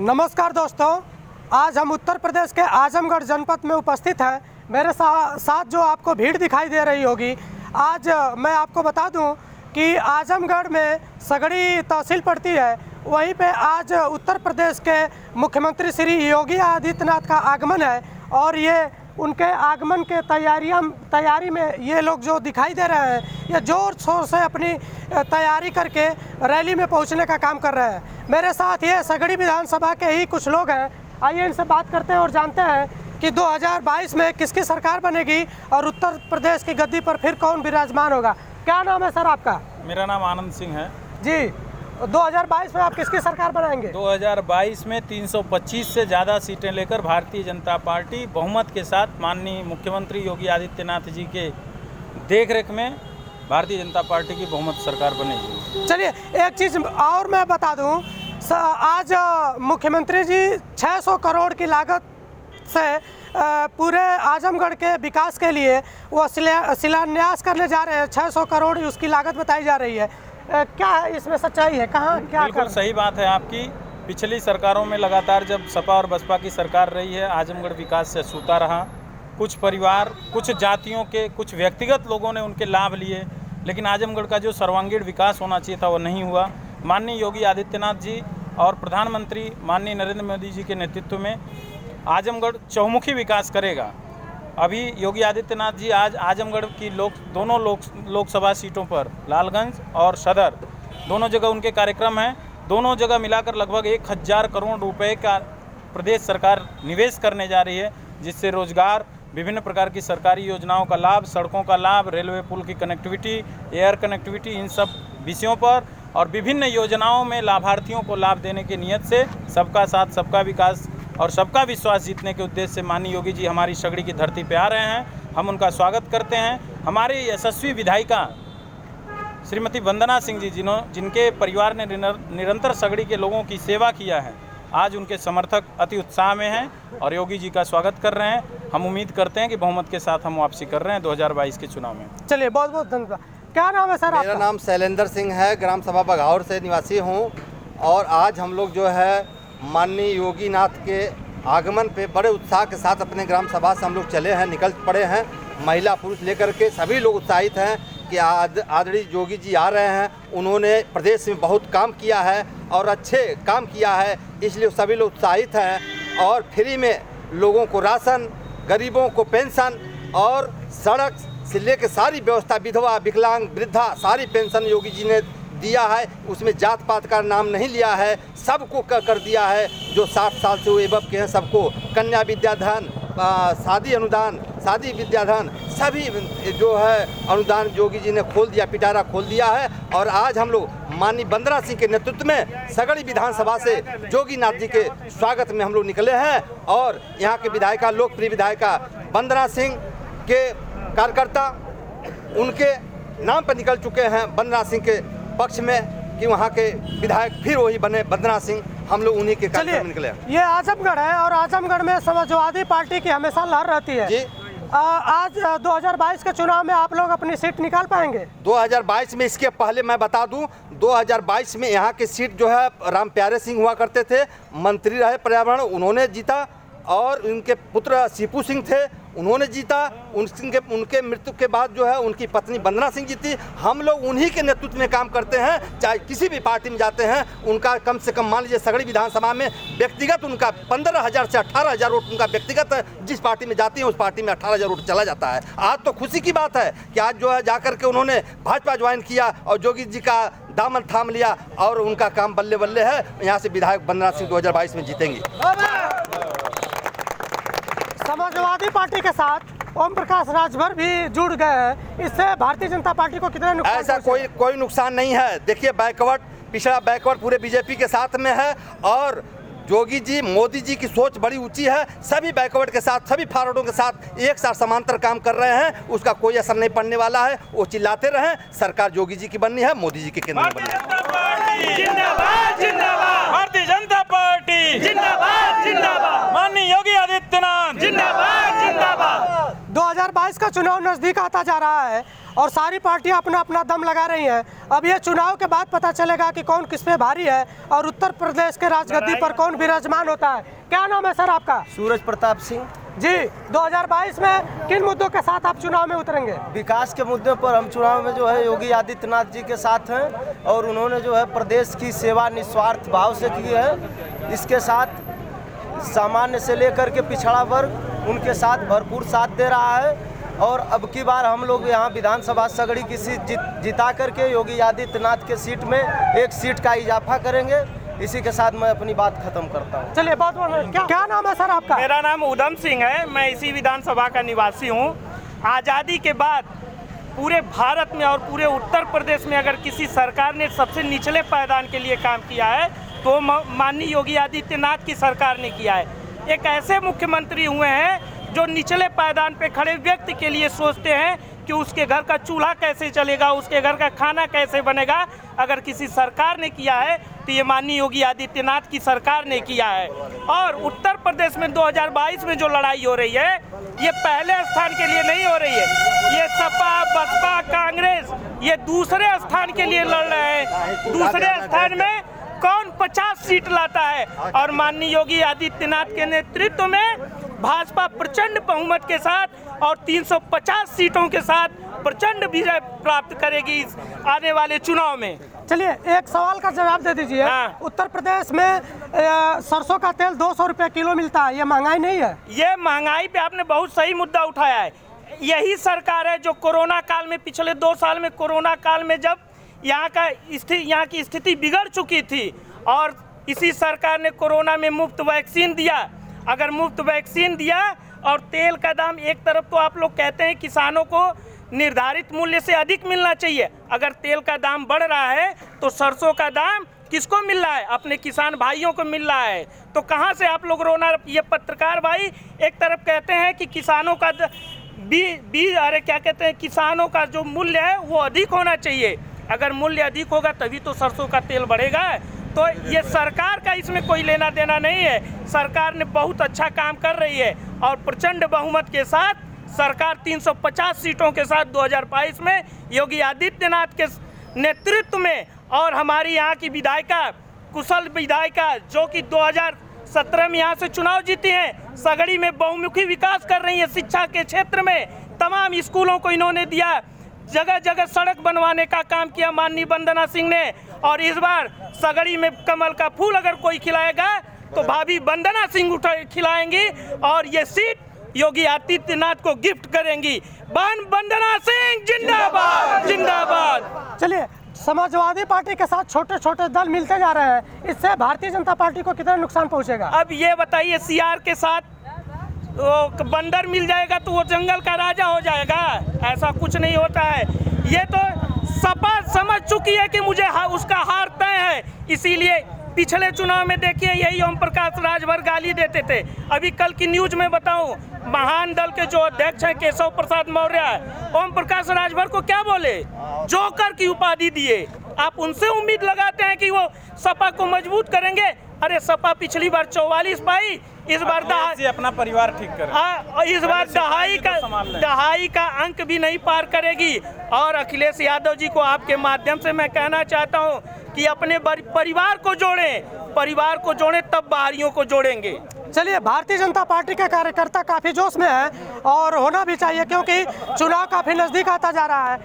नमस्कार दोस्तों, आज हम उत्तर प्रदेश के आजमगढ़ जनपद में उपस्थित हैं। मेरे साथ जो आपको भीड़ दिखाई दे रही होगी, आज मैं आपको बता दूं कि आजमगढ़ में सगड़ी तहसील पड़ती है। वहीं पे आज उत्तर प्रदेश के मुख्यमंत्री श्री योगी आदित्यनाथ का आगमन है और ये उनके आगमन के तैयारी में ये लोग जो दिखाई दे रहे हैं, ये ज़ोर शोर से अपनी तैयारी करके रैली में पहुंचने का काम कर रहे हैं। मेरे साथ ये सगड़ी विधानसभा के ही कुछ लोग हैं। आइए इनसे बात करते हैं और जानते हैं कि 2022 में किसकी सरकार बनेगी और उत्तर प्रदेश की गद्दी पर फिर कौन विराजमान होगा। क्या नाम है सर आपका? मेरा नाम आनंद सिंह है जी। 2022 में आप किसकी सरकार बनाएंगे? 2022 में 325 से ज़्यादा सीटें लेकर भारतीय जनता पार्टी बहुमत के साथ माननीय मुख्यमंत्री योगी आदित्यनाथ जी के देखरेख में भारतीय जनता पार्टी की बहुमत सरकार बनेगी। चलिए, एक चीज़ और मैं बता दूं, आज मुख्यमंत्री जी 600 करोड़ की लागत से पूरे आजमगढ़ के विकास के लिए वो शिलान्यास करने जा रहे हैं। 600 करोड़ उसकी लागत बताई जा रही है। क्या है इसमें सच्चाई है? कहाँ क्या? बिल्कुल सही बात है आपकी। पिछली सरकारों में लगातार जब सपा और बसपा की सरकार रही है, आजमगढ़ विकास से सूता रहा। कुछ परिवार, कुछ जातियों के, कुछ व्यक्तिगत लोगों ने उनके लाभ लिए, लेकिन आजमगढ़ का जो सर्वांगीण विकास होना चाहिए था वो नहीं हुआ। माननीय योगी आदित्यनाथ जी और प्रधानमंत्री माननीय नरेंद्र मोदी जी के नेतृत्व में आजमगढ़ चहुमुखी विकास करेगा। अभी योगी आदित्यनाथ जी आज आजमगढ़ की दोनों लोकसभा सीटों पर, लालगंज और सदर, दोनों जगह उनके कार्यक्रम हैं। दोनों जगह मिलाकर लगभग 1000 करोड़ रुपए का प्रदेश सरकार निवेश करने जा रही है, जिससे रोजगार, विभिन्न प्रकार की सरकारी योजनाओं का लाभ, सड़कों का लाभ, रेलवे पुल की कनेक्टिविटी, एयर कनेक्टिविटी, इन सब विषयों पर और विभिन्न योजनाओं में लाभार्थियों को लाभ देने की नीयत से सबका साथ, सबका विकास और सबका विश्वास जीतने के उद्देश्य से माननीय योगी जी हमारी सगड़ी की धरती पे आ रहे हैं। हम उनका स्वागत करते हैं। हमारे यशस्वी विधायिका श्रीमती वंदना सिंह जी, जिनके परिवार ने निरंतर सगड़ी के लोगों की सेवा किया है, आज उनके समर्थक अति उत्साह में हैं और योगी जी का स्वागत कर रहे हैं। हम उम्मीद करते हैं कि बहुमत के साथ हम वापसी कर रहे हैं 2022 के चुनाव में। चलिए, बहुत बहुत धन्यवाद। क्या नाम है सर? मेरा नाम शैलेंद्र सिंह है, ग्राम सभा बघाउर से निवासी हूँ। और आज हम लोग जो है माननीय योगी नाथ के आगमन पे बड़े उत्साह के साथ अपने ग्राम सभा से हम लोग चले हैं, निकल पड़े हैं। महिला पुरुष लेकर के सभी लोग उत्साहित हैं कि आदरणीय योगी जी आ रहे हैं। उन्होंने प्रदेश में बहुत काम किया है और अच्छे काम किया है, इसलिए सभी लोग उत्साहित हैं। और फ्री में लोगों को राशन, गरीबों को पेंशन और सड़क से लेकर सारी व्यवस्था, विधवा, विकलांग, वृद्धा, सारी पेंशन योगी जी ने दिया है। उसमें जात पात का नाम नहीं लिया है, सबको कर दिया है। जो 60 साल से एबव के हैं सबको कन्या विद्याधन, शादी अनुदान, शादी विद्याधन, सभी जो है अनुदान योगी जी ने खोल दिया, पिटारा खोल दिया है। और आज हम लोग माननीय वंदना सिंह के नेतृत्व में सगड़ी विधानसभा से योगी नाथ जी के स्वागत में हम लोग निकले हैं। और यहाँ के विधायिका, लोकप्रिय विधायिका वंदना सिंह के कार्यकर्ता उनके नाम पर निकल चुके हैं, वंदना सिंह के पक्ष में, कि वहाँ के विधायक फिर वही बने वंदना सिंह। हम लोग उन्हीं के कार्यक्रम में निकले। ये आजमगढ़ है और आजमगढ़ में समाजवादी पार्टी की हमेशा लहर रहती है जी। आज 2022 के चुनाव में आप लोग अपनी सीट निकाल पाएंगे? 2022 में, इसके पहले मैं बता दूं, 2022 में यहाँ की सीट जो है राम प्यारे सिंह हुआ करते थे, मंत्री रहे पर्यावरण, उन्होंने जीता। और उनके पुत्र सीपू सिंह थे, उन्होंने जीता। उनके मृत्यु के बाद जो है उनकी पत्नी वंदना सिंह जीती। हम लोग उन्हीं के नेतृत्व में काम करते हैं, चाहे किसी भी पार्टी में जाते हैं। उनका कम से कम, मान लीजिए सगड़ी विधानसभा में व्यक्तिगत उनका 15,000 से 18,000 वोट उनका व्यक्तिगत है। जिस पार्टी में जाती है उस पार्टी में 18,000 वोट चला जाता है। आज तो खुशी की बात है कि आज जो है जाकर के उन्होंने भाजपा ज्वाइन किया और योगी जी का दामन थाम लिया और उनका काम बल्ले बल्ले है। यहाँ से विधायक वंदना सिंह 2022 में जीतेंगी। समाजवादी पार्टी के साथ ओम प्रकाश राजभर भी जुड़ गए हैं, इससे भारतीय जनता पार्टी को कितना नुकसान? ऐसा कोई नुकसान नहीं है। देखिए, बैकवर्ड, पिछड़ा बैकवर्ड पूरे बीजेपी के साथ में है। और योगी जी, मोदी जी की सोच बड़ी ऊंची है। सभी बैकवर्ड के साथ, सभी फॉरवर्डों के साथ एक साथ समांतर काम कर रहे हैं। उसका कोई असर नहीं पड़ने वाला है। वो चिल्लाते रहें, सरकार योगी जी की बननी है, मोदी जी के केंद्र में बननी है। जिंदाबाद जिंदाबाद, भारतीय जनता पार्टी जिंदाबाद जिंदाबाद, माननीय योगी आदित्यनाथ जिंदाबाद जिंदाबाद। 2022 का चुनाव नज़दीक आता जा रहा है और सारी पार्टियां अपना अपना दम लगा रही हैं। अब ये चुनाव के बाद पता चलेगा कि कौन किस पे भारी है और उत्तर प्रदेश के राजगद्दी पर कौन विराजमान होता है। क्या नाम है सर आपका? सूरज प्रताप सिंह जी, 2022 में किन मुद्दों के साथ आप चुनाव में उतरेंगे? विकास के मुद्दे पर हम चुनाव में जो है योगी आदित्यनाथ जी के साथ हैं और उन्होंने जो है प्रदेश की सेवा निस्वार्थ भाव से की है। इसके साथ सामान्य से लेकर के पिछड़ा वर्ग उनके साथ भरपूर साथ दे रहा है और अब की बार हम लोग यहाँ विधानसभा सगड़ी की सीट जिता करके योगी आदित्यनाथ के सीट में एक सीट का इजाफा करेंगे। इसी के साथ मैं अपनी बात खत्म करता हूँ। चलिए, बहुत बहुत क्या नाम है सर आपका? मेरा नाम उधम सिंह है। मैं इसी विधानसभा का निवासी हूँ। आज़ादी के बाद पूरे भारत में और पूरे उत्तर प्रदेश में अगर किसी सरकार ने सबसे निचले पायदान के लिए काम किया है तो माननीय योगी आदित्यनाथ की सरकार ने किया है। एक ऐसे मुख्यमंत्री हुए हैं जो निचले पायदान पे खड़े व्यक्ति के लिए सोचते हैं कि उसके घर का चूल्हा कैसे चलेगा, उसके घर का खाना कैसे बनेगा। अगर किसी सरकार ने किया है तो ये माननीय योगी आदित्यनाथ की सरकार ने किया है। और उत्तर प्रदेश में 2022 में जो लड़ाई हो रही है ये पहले स्थान के लिए नहीं हो रही है। ये सपा, बसपा, कांग्रेस ये दूसरे स्थान के लिए लड़ रहे हैं। दूसरे स्थान में कौन 50 सीट लाता है और माननीय योगी आदित्यनाथ के नेतृत्व में भाजपा प्रचंड बहुमत के साथ और 350 सीटों के साथ प्रचंड विजय प्राप्त करेगी इस आने वाले चुनाव में। चलिए, एक सवाल का जवाब दे दीजिए। हाँ। उत्तर प्रदेश में सरसों का तेल 200 रुपये किलो मिलता है, ये महंगाई नहीं है? ये महंगाई पे आपने बहुत सही मुद्दा उठाया है। यही सरकार है जो कोरोना काल में, पिछले 2 साल में कोरोना काल में जब यहाँ की स्थिति बिगड़ चुकी थी और इसी सरकार ने कोरोना में मुफ्त वैक्सीन दिया। अगर मुफ्त वैक्सीन दिया और तेल का दाम, एक तरफ तो आप लोग कहते हैं किसानों को निर्धारित मूल्य से अधिक मिलना चाहिए, अगर तेल का दाम बढ़ रहा है तो सरसों का दाम किसको मिल रहा है? अपने किसान भाइयों को मिल रहा है। तो कहाँ से आप लोग रोना? ये पत्रकार भाई एक तरफ कहते हैं कि किसानों का किसानों का जो मूल्य है वो अधिक होना चाहिए। अगर मूल्य अधिक होगा तभी तो सरसों का तेल बढ़ेगा। तो ये सरकार का इसमें कोई लेना देना नहीं है। सरकार ने बहुत अच्छा काम कर रही है और प्रचंड बहुमत के साथ सरकार 350 सीटों के साथ 2022 में योगी आदित्यनाथ के नेतृत्व में और हमारी यहाँ की विधायिका, कुशल विधायिका जो कि 2017 में यहाँ से चुनाव जीती हैं, सगड़ी में बहुमुखी विकास कर रही है। शिक्षा के क्षेत्र में तमाम स्कूलों को इन्होंने दिया, जगह जगह सड़क बनवाने का काम किया माननीय वंदना सिंह ने। और इस बार सगड़ी में कमल का फूल अगर कोई खिलाएगा तो भाभी वंदना सिंह खिलाएंगी और ये सीट योगी आदित्यनाथ को गिफ्ट करेंगी। वंदना सिंह जिंदाबाद, जिंदाबाद। चलिए, समाजवादी पार्टी के साथ छोटे छोटे दल मिलते जा रहे हैं, इससे भारतीय जनता पार्टी को कितना नुकसान पहुंचेगा? अब ये बताइए, सीआर के साथ वो बंदर मिल जाएगा तो वो जंगल का राजा हो जाएगा? ऐसा कुछ नहीं होता है। ये तो सपा समझ चुकी है कि मुझे उसका हार तय है। इसीलिए पिछले चुनाव में देखिए यही ओम प्रकाश राजभर गाली देते थे। अभी कल की न्यूज में बताऊं, महान दल के जो अध्यक्ष हैं केशव प्रसाद मौर्य, ओम प्रकाश राजभर को क्या बोले? जोकर की उपाधि दिए। आप उनसे उम्मीद लगाते हैं कि वो सपा को मजबूत करेंगे? अरे सपा पिछली बार 44 पाई, इस बार अपना परिवार ठीक करे। इस बार दहाई का अंक भी नहीं पार करेगी। और अखिलेश यादव जी को आपके माध्यम से मैं कहना चाहता हूं कि अपने परिवार को जोड़ें तब बाहरियों को जोड़ेंगे। चलिए, भारतीय जनता पार्टी के कार्यकर्ता काफी जोश में हैं और होना भी चाहिए क्योंकि चुनाव काफी नजदीक आता जा रहा है।